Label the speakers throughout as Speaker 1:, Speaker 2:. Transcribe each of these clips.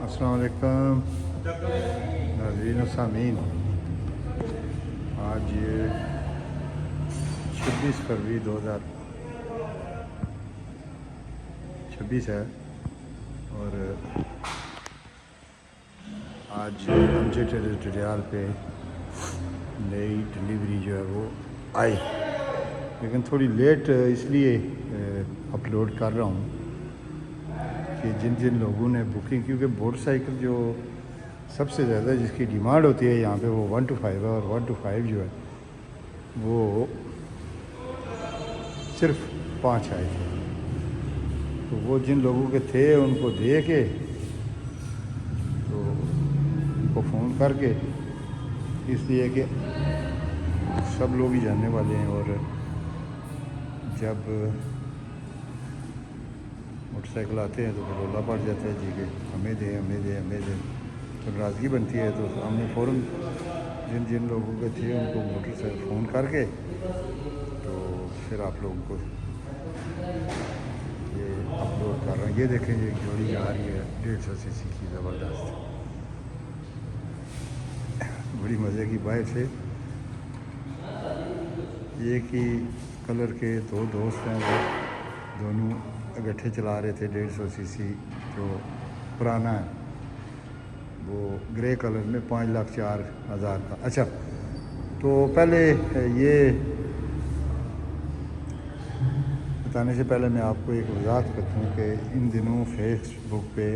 Speaker 1: अस्सलाम वालेकुम नाज़रीन और सामीन। आज 26 फरवरी 2026 है और आज अमजद एडिटोरियल पे नई डिलीवरी जो है वो आई, लेकिन थोड़ी लेट इसलिए अपलोड कर रहा हूँ कि जिन जिन लोगों ने बुकिंग, क्योंकि मोटरसाइकिल जो सबसे ज़्यादा जिसकी डिमांड होती है यहाँ पे वो 1 to 5 है, और 1 to 5 जो है वो सिर्फ 5 आए थे। तो वो जिन लोगों के थे उनको दे के, तो उनको फ़ोन करके, इसलिए कि सब लोग ही जानने वाले हैं, और जब मोटरसाइकिल आते हैं तो फिर रोला पड़ जाता है जी कि हमें दे हमें दे हमें दे, तो नाराज़गी बनती है। तो हमने फ़ौरन जिन जिन लोगों के थे उनको मोटरसाइकिल फ़ोन करके तो फिर आप लोगों को ये अपलोड कर रहे हैं। ये देखें, ये जोड़ी आ रही है 150 सीसी की, ज़बरदस्त, बड़ी मज़े की बाइक से। एक ही कलर के दो दोस्त हैं, वो दोनों इकट्ठे चला रहे थे 150 सीसी जो पुराना है, वो ग्रे कलर में 5,04,000 का। अच्छा, तो पहले ये बताने से पहले मैं आपको एक वजाहत करता हूँ कि इन दिनों फेसबुक पे,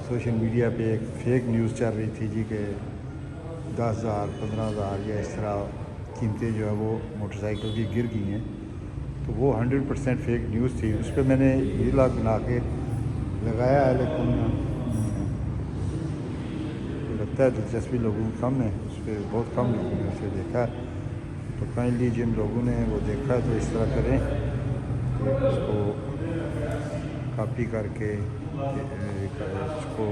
Speaker 1: सोशल मीडिया पे एक फ़ेक न्यूज़ चल रही थी जी कि 10,000 15,000 या इस तरह कीमतें जो है वो मोटरसाइकिल की गिर गई हैं। तो वो 100% फेक न्यूज़ थी। उस पर मैंने व्लॉग बना के लगाया है, लेकिन लगता है दिलचस्पी लोगों की कम है उस पर, बहुत कम लोगों ने उसे देखा है। तो काइंडली जिन लोगों ने वो देखा है तो इस तरह करें कि उसको कॉपी करके उसको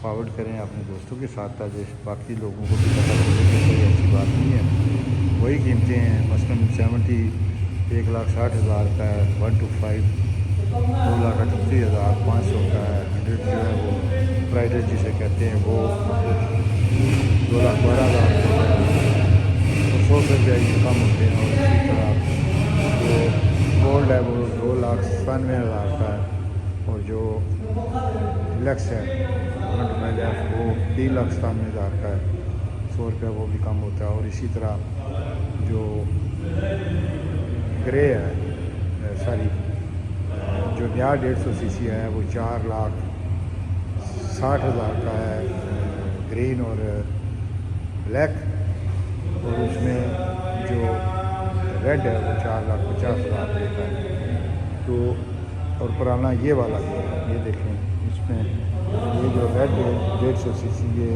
Speaker 1: फॉरवर्ड करें अपने दोस्तों के साथ, ताकि बाकी लोगों को भी पता चले कि कोई ऐसी बात नहीं है। वही कीमतें हैं, मसलन 1,60,000 का है, 1 to 5 2,38,500 का है, 100 जो है वो प्राइडर जिसे कहते हैं वो 2,12,000 का है, 100 से जाइए कम होते हैं। और इसी तरह जो गोल्ड है वो 2,97,000 का है, और जो लक्स है वो 3,97,000 का है, 100 रुपया वो भी कम होता है। और इसी तरह जो ग्रे है, सॉरी जो नया 150 सीसी है वो 4,60,000 का है, ग्रीन और ब्लैक। और उसमें जो रेड है वो 4,50,000 का है। तो और पुराना ये वाला है, ये देखें, इसमें ये जो रेड है 150 सीसी, ये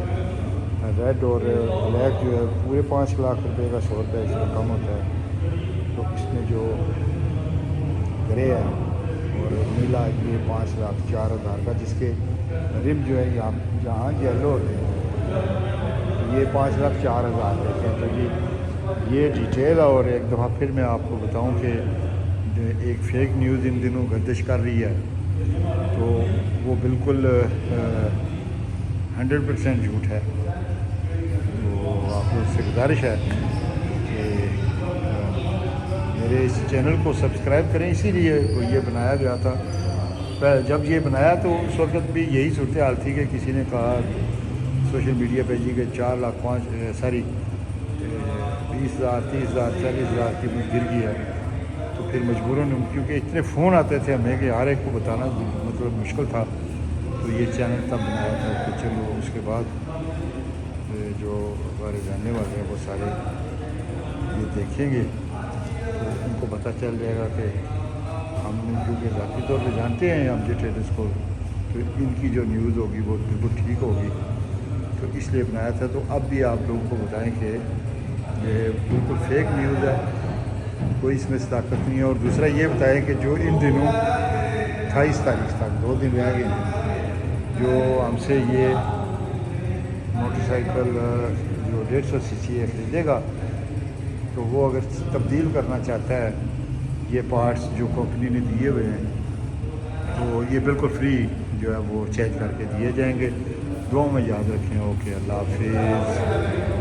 Speaker 1: रेड और ब्लैक जो है पूरे 5 लाख रुपए का 100 रुपये इसमें कम होता है। तो इसमें जो ग्रे है और नीला ये 5,04,000 का, जिसके रिम जो है यहाँ येलो होते हैं, तो ये 5,04,000 देते हैं। तो ये डिटेल है। और एक दफ़ा फिर मैं आपको बताऊं कि एक फ़ेक न्यूज़ इन दिनों गर्दिश कर रही है, तो वो बिल्कुल 100% झूठ है। तो आप लोग से गुजारिश है कि मेरे इस चैनल को सब्सक्राइब करें, इसीलिए ये बनाया गया था। जब ये बनाया तो उस वक्त भी यही सूरत हाल थी कि किसी ने कहा सोशल मीडिया पे जी कि 4,05,000 20,000 30,000 40,000 की गिर गई है। तो फिर मजबूरन, क्योंकि इतने फ़ोन आते थे हमें कि हर एक को बताना मतलब मुश्किल था, तो ये चैनल तब बनाया था। तो चलो उसके बाद जो हमारे जानने वाले हैं वो सारे ये देखेंगे तो उनको पता चल जाएगा कि हम, क्योंकि ज़ाती तौर पर जानते हैं हम जो ट्रेडर्स को, तो इनकी जो न्यूज़ होगी वो बिल्कुल ठीक होगी, तो इसलिए बनाया था। तो अब भी आप लोगों को बताएं कि ये बिल्कुल फेक न्यूज़ है, कोई इसमें ताकत नहीं है। और दूसरा ये बताएं कि जो इन दिनों 28 तारीख तक 2 दिन रह गए हैं, जो हमसे ये मोटरसाइकिल जो 150 सीसी है खरीदेगा, तो वो अगर तब्दील करना चाहता है ये पार्ट्स जो कंपनी ने दिए हुए हैं, तो تو یہ بالکل فری جو ہے وہ چینج کر کے دیے جائیں گے. دعاؤں میں یاد رکھیں. اوکے, اللہ حافظ.